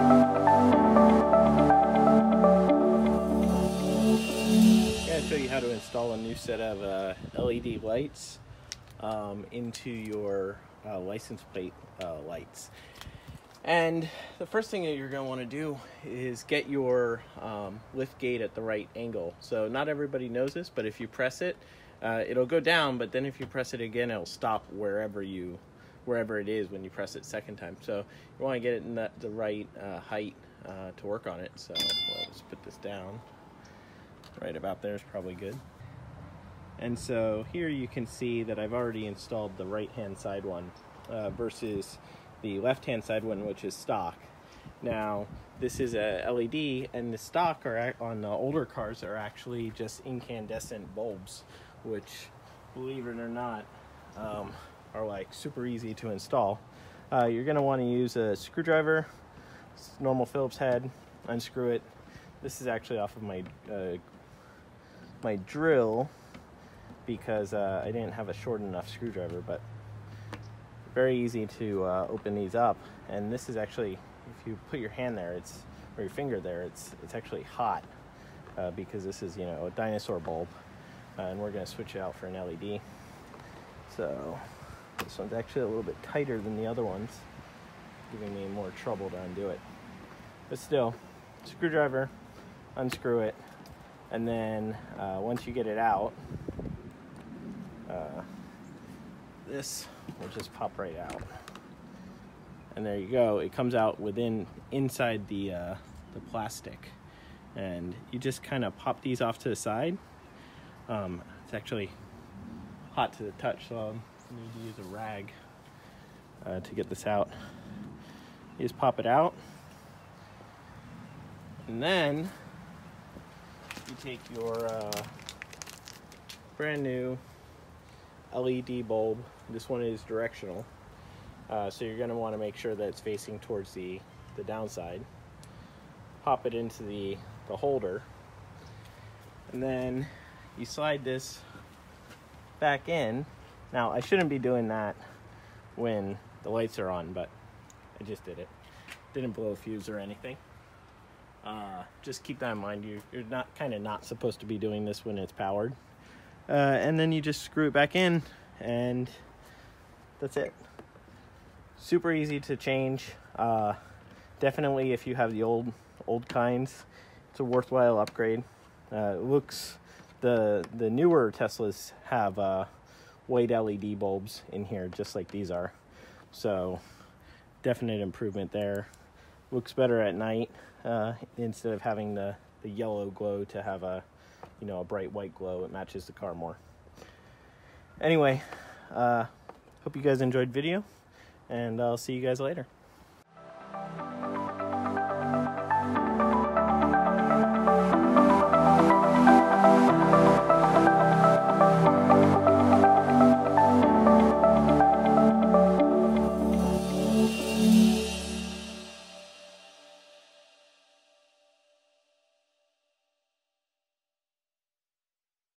Show you how to install a new set of LED lights into your license plate lights. And the first thing that you're going to want to do is get your lift gate at the right angle. So not everybody knows this, but if you press it, it'll go down, but then if you press it again, it'll stop wherever it is when you press it second time. So you want to get it in the right height to work on it. So let's put this down. Right about there is probably good. And so here you can see that I've already installed the right hand side one versus the left hand side one, which is stock. Now this is a LED, and the stock on the older cars are actually just incandescent bulbs, which, believe it or not, are like super easy to install. You're going to want to use a screwdriver, normal Phillips head, unscrew it. This is actually off of my drill because I didn't have a short enough screwdriver, but very easy to open these up. And this is actually, if you put your hand there, or your finger there, it's actually hot because this is, you know, a dinosaur bulb, and we're going to switch it out for an LED. So this one's actually a little bit tighter than the other ones, giving me more trouble to undo it. But still, screwdriver, unscrew it. And then once you get it out, this will just pop right out. And there you go. It comes out inside the plastic. And you just kind of pop these off to the side. It's actually hot to the touch, so I'll need to use a rag to get this out. You just pop it out. And then you take your brand new LED bulb. This one is directional, so you're going to want to make sure that it's facing towards the downside. Pop it into the holder, and then you slide this back in. Now I shouldn't be doing that when the lights are on, but I just did it. Didn't blow a fuse or anything. Just keep that in mind. You're not supposed to be doing this when it's powered. And then you just screw it back in, and that's it. Super easy to change. Definitely, if you have the old kinds, it's a worthwhile upgrade. The newer Teslas have white LED bulbs in here, just like these are. So definite improvement there. Looks better at night. Instead of having the yellow glow to have a bright white glow. It matches the car more. Anyway, hope you guys enjoyed the video, and I'll see you guys later.